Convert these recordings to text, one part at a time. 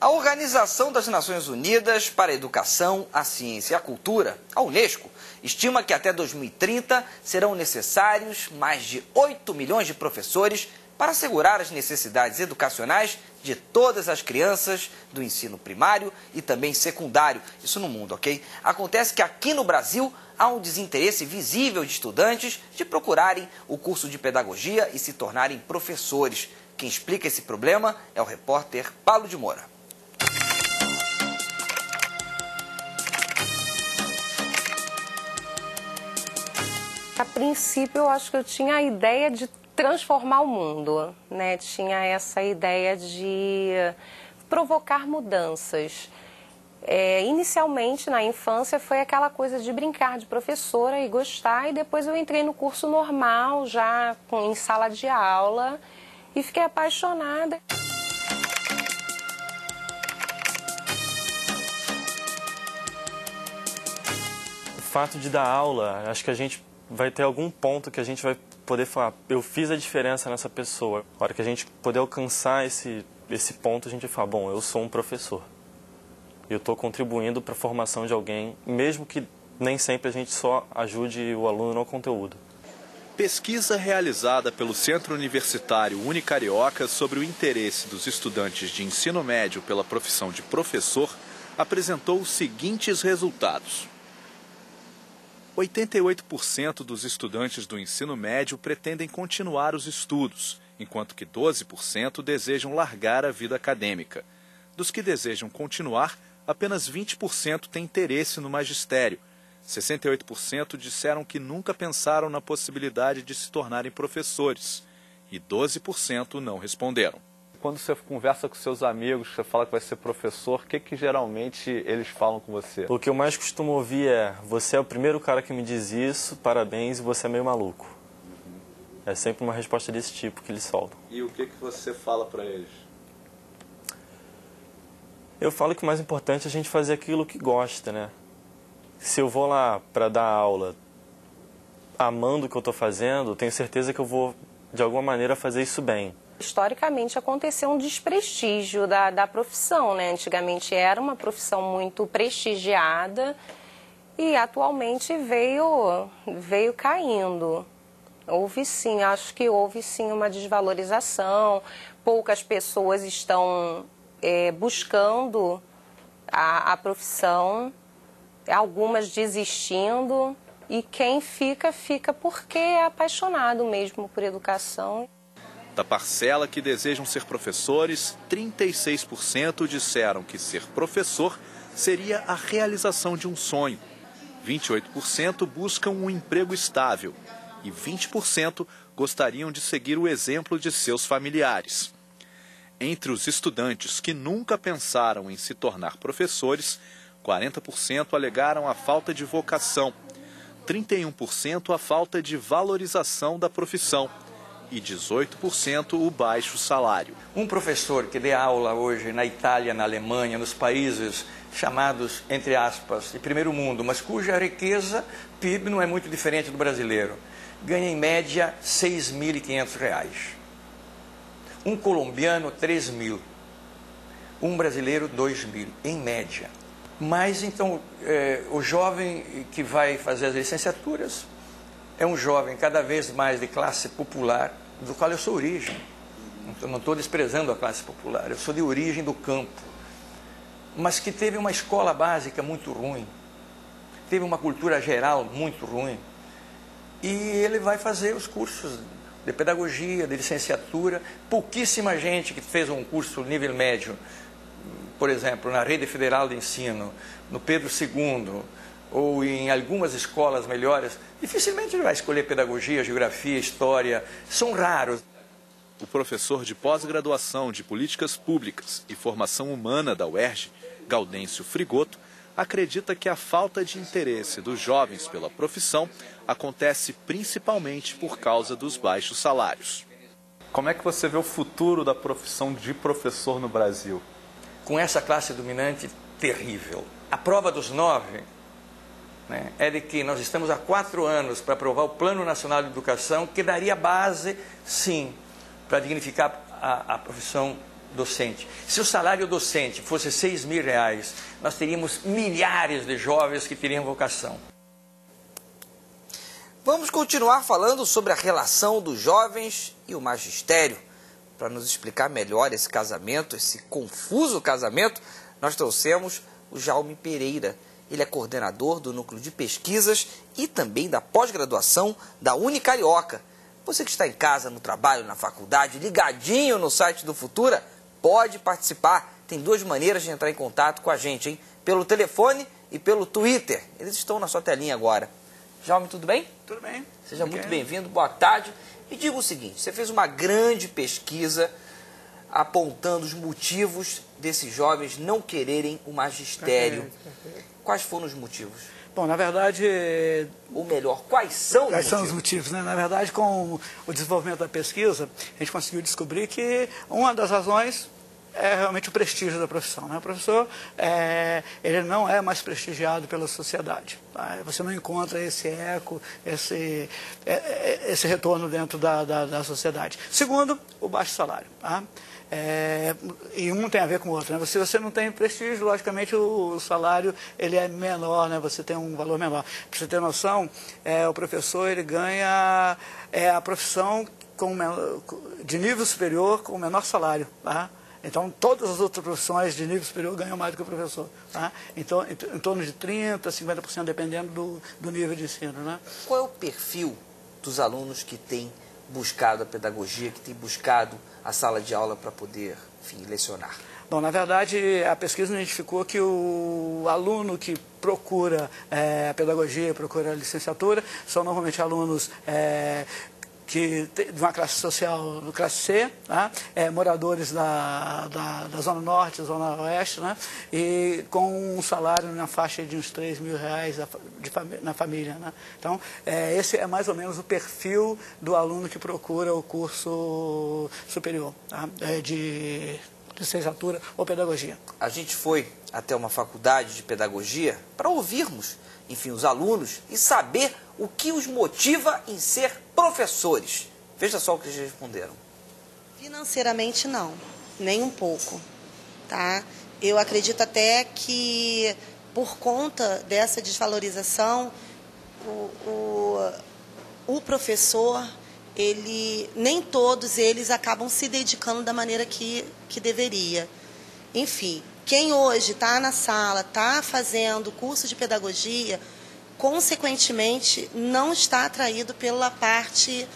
A Organização das Nações Unidas para a Educação, a Ciência e a Cultura, a Unesco, estima que até 2030 serão necessários mais de 8 milhões de professores para assegurar as necessidades educacionais de todas as crianças do ensino primário e também secundário. Isso no mundo, ok? Acontece que aqui no Brasil há um desinteresse visível de estudantes de procurarem o curso de pedagogia e se tornarem professores. Quem explica esse problema é o repórter Paulo de Moura. A princípio, eu acho que eu tinha a ideia de transformar o mundo, né? Tinha essa ideia de provocar mudanças. Inicialmente, na infância, foi aquela coisa de brincar de professora e gostar, e depois eu entrei no curso normal, já em sala de aula, e fiquei apaixonada. O fato de dar aula, acho que a gente vai ter algum ponto que a gente vai poder falar, eu fiz a diferença nessa pessoa. A hora que a gente poder alcançar esse ponto, a gente vai falar, bom, eu sou um professor. Eu estou contribuindo para a formação de alguém, mesmo que nem sempre a gente só ajude o aluno no conteúdo. Pesquisa realizada pelo Centro Universitário Unicarioca sobre o interesse dos estudantes de ensino médio pela profissão de professor apresentou os seguintes resultados. 88% dos estudantes do ensino médio pretendem continuar os estudos, enquanto que 12% desejam largar a vida acadêmica. Dos que desejam continuar, apenas 20% têm interesse no magistério. 68% disseram que nunca pensaram na possibilidade de se tornarem professores. E 12% não responderam. Quando você conversa com seus amigos, você fala que vai ser professor, o que geralmente eles falam com você? O que eu mais costumo ouvir é, você é o primeiro cara que me diz isso, parabéns, e você é meio maluco. É sempre uma resposta desse tipo que eles soltam. E o que você fala para eles? Eu falo que o mais importante é a gente fazer aquilo que gosta, né? Se eu vou lá para dar aula amando o que eu estou fazendo, tenho certeza que eu vou, de alguma maneira, fazer isso bem. Historicamente, aconteceu um desprestígio da profissão, né? Antigamente era uma profissão muito prestigiada e atualmente veio caindo. Houve sim, acho que houve sim uma desvalorização, poucas pessoas estão buscando a profissão, algumas desistindo, e quem fica porque é apaixonado mesmo por educação. Da parcela que desejam ser professores, 36% disseram que ser professor seria a realização de um sonho. 28% buscam um emprego estável e 20% gostariam de seguir o exemplo de seus familiares. Entre os estudantes que nunca pensaram em se tornar professores, 40% alegaram a falta de vocação, 31% a falta de valorização da profissão e 18% o baixo salário. Um professor que dê aula hoje na Itália, na Alemanha, nos países chamados, entre aspas, de primeiro mundo, mas cuja riqueza, PIB, não é muito diferente do brasileiro, ganha em média R$ 6.500. Um colombiano, 3.000. Um brasileiro, 2.000, em média. Mas, então, o jovem que vai fazer as licenciaturas é um jovem cada vez mais de classe popular, do qual eu sou origem. Então, não estou desprezando a classe popular, eu sou de origem do campo. Mas que teve uma escola básica muito ruim, teve uma cultura geral muito ruim, e ele vai fazer os cursos de pedagogia, de licenciatura. Pouquíssima gente que fez um curso nível médio, por exemplo, na Rede Federal de Ensino, no Pedro II, ou em algumas escolas melhores, dificilmente ele vai escolher pedagogia, geografia, história, são raros. O professor de pós-graduação de Políticas Públicas e Formação Humana da UERJ, Gaudêncio Frigoto, acredita que a falta de interesse dos jovens pela profissão acontece principalmente por causa dos baixos salários. Como é que você vê o futuro da profissão de professor no Brasil? Com essa classe dominante terrível. A prova dos 9... é de que nós estamos há 4 anos para aprovar o Plano Nacional de Educação, que daria base, sim, para dignificar a profissão docente. Se o salário docente fosse R$6.000, nós teríamos milhares de jovens que teriam vocação. Vamos continuar falando sobre a relação dos jovens e o magistério. Para nos explicar melhor esse casamento, esse confuso casamento, nós trouxemos o Jaume Pereira. Ele é coordenador do Núcleo de Pesquisas e também da pós-graduação da Unicarioca. Você que está em casa, no trabalho, na faculdade, ligadinho no site do Futura, pode participar. Tem duas maneiras de entrar em contato com a gente, hein? Pelo telefone e pelo Twitter. Eles estão na sua telinha agora. Jaume, tudo bem? Tudo bem. Seja muito bem-vindo, boa tarde. E diga o seguinte, você fez uma grande pesquisa apontando os motivos desses jovens não quererem o magistério. Quais foram os motivos? Bom, na verdade... Ou melhor, quais são os motivos, né? Na verdade, com o desenvolvimento da pesquisa, a gente conseguiu descobrir que uma das razões é realmente o prestígio da profissão, né? O professor, ele não é mais prestigiado pela sociedade. Tá? Você não encontra esse eco, esse retorno dentro da sociedade. Segundo, o baixo salário. Tá? E um tem a ver com o outro, né? Se você não tem prestígio, logicamente o salário ele é menor, né? Você tem um valor menor. Para você ter noção, o professor ele ganha a profissão de nível superior com o menor salário. Tá? Então, todas as outras profissões de nível superior ganham mais do que o professor. Tá? Então, em torno de 30%, 50%, dependendo do nível de ensino. Né? Qual é o perfil dos alunos que têm buscado a pedagogia, que têm buscado a sala de aula para poder, enfim, lecionar? Bom, na verdade, a pesquisa identificou que o aluno que procura a pedagogia, procura a licenciatura, são normalmente alunos de uma classe social, classe C, né? Moradores da Zona Norte, Zona Oeste, né? E com um salário na faixa de uns R$3.000 na família. Né? Então, esse é mais ou menos o perfil do aluno que procura o curso superior, tá? De licenciatura ou pedagogia. A gente foi até uma faculdade de pedagogia para ouvirmos, enfim, os alunos e saber o que os motiva em ser professores. Veja só o que eles responderam. Financeiramente não, nem um pouco, tá? Eu acredito até que por conta dessa desvalorização, o professor, nem todos eles acabam se dedicando da maneira que deveria. Enfim, quem hoje está na sala, está fazendo curso de pedagogia, consequentemente, não está atraído pela parte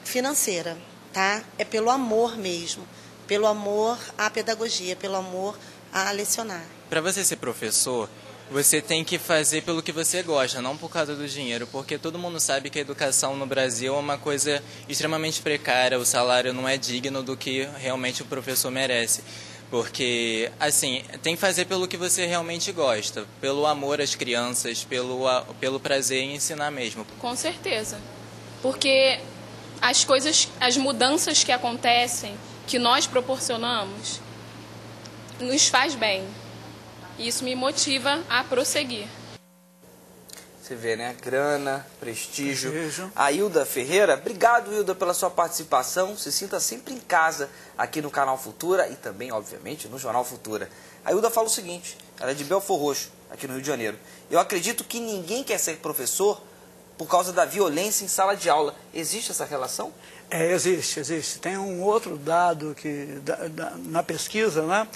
financeira, tá? É pelo amor mesmo, pelo amor à pedagogia, pelo amor a lecionar. Para você ser professor, você tem que fazer pelo que você gosta, não por causa do dinheiro, porque todo mundo sabe que a educação no Brasil é uma coisa extremamente precária, o salário não é digno do que realmente o professor merece. Porque, assim, tem que fazer pelo que você realmente gosta, pelo amor às crianças, pelo prazer em ensinar mesmo. Com certeza, porque as mudanças que acontecem, que nós proporcionamos, nos faz bem. E isso me motiva a prosseguir. Você vê, né? Grana, prestígio. A Hilda Ferreira, obrigado, Hilda, pela sua participação. Se sinta sempre em casa aqui no canal Futura e também, obviamente, no Jornal Futura. A Hilda fala o seguinte, ela é de Belfor Roxo, aqui no Rio de Janeiro. Eu acredito que ninguém quer ser professor por causa da violência em sala de aula. Existe essa relação? Existe. Tem um outro dado na pesquisa, né,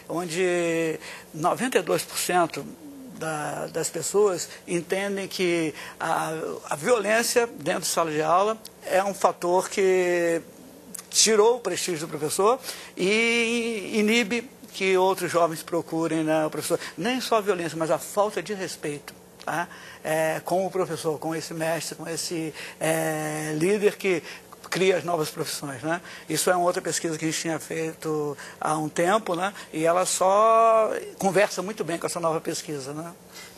onde 92% das pessoas entendem que a violência dentro de sala de aula é um fator que tirou o prestígio do professor e inibe que outros jovens procurem, né, o professor. Nem só a violência, mas a falta de respeito, tá? Com o professor, com esse mestre, com esse líder que cria as novas profissões, né? Isso é uma outra pesquisa que a gente tinha feito há um tempo, né? E ela só conversa muito bem com essa nova pesquisa, né?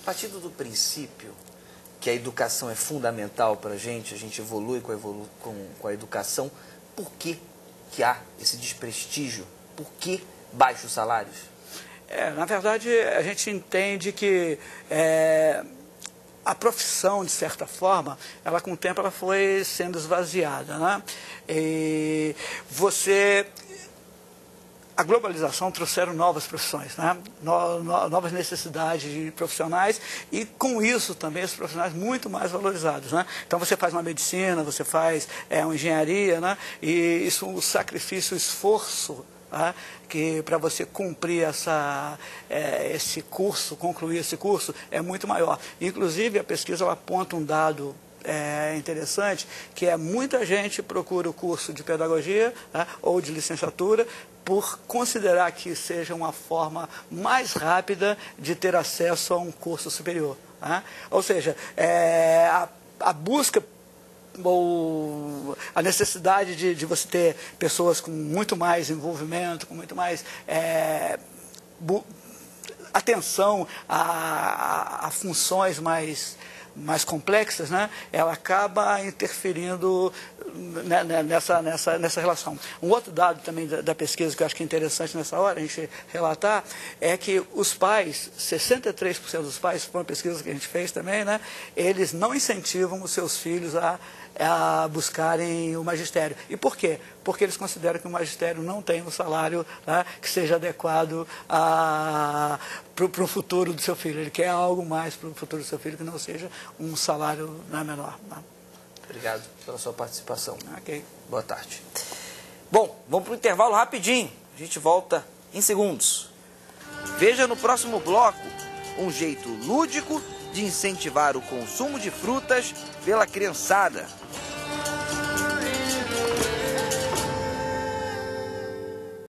Partindo do princípio que a educação é fundamental para a gente evolui com a educação, por que há esse desprestígio? Por que baixos salários? Na verdade, a gente entende que a profissão, de certa forma, ela com o tempo ela foi sendo esvaziada, né? E você a globalização trouxeram novas profissões, né? Novas necessidades de profissionais e, com isso, também os profissionais muito mais valorizados, né? Então, você faz uma medicina, você faz uma engenharia, né? E isso, o sacrifício, o esforço, né? Que para você cumprir esse curso, concluir esse curso, é muito maior. Inclusive, a pesquisa ela aponta um dado interessante, que muita gente procura o curso de pedagogia, né? Ou de licenciatura, por considerar que seja uma forma mais rápida de ter acesso a um curso superior, né? Ou seja, a busca ou a necessidade de você ter pessoas com muito mais envolvimento, com muito mais atenção a funções mais complexas, né? Ela acaba interferindo nessa relação. Um outro dado também da pesquisa que eu acho que é interessante nessa hora a gente relatar é que os pais, 63% dos pais, foi uma pesquisa que a gente fez também, né? Eles não incentivam os seus filhos a buscarem o magistério. E por quê? Porque eles consideram que o magistério não tem um salário, né, que seja adequado para o futuro do seu filho. Ele quer algo mais para o futuro do seu filho que não seja um salário menor. Né? Obrigado pela sua participação. Ok. Boa tarde. Bom, vamos para o intervalo rapidinho. A gente volta em segundos. Veja no próximo bloco um jeito lúdico de incentivar o consumo de frutas pela criançada.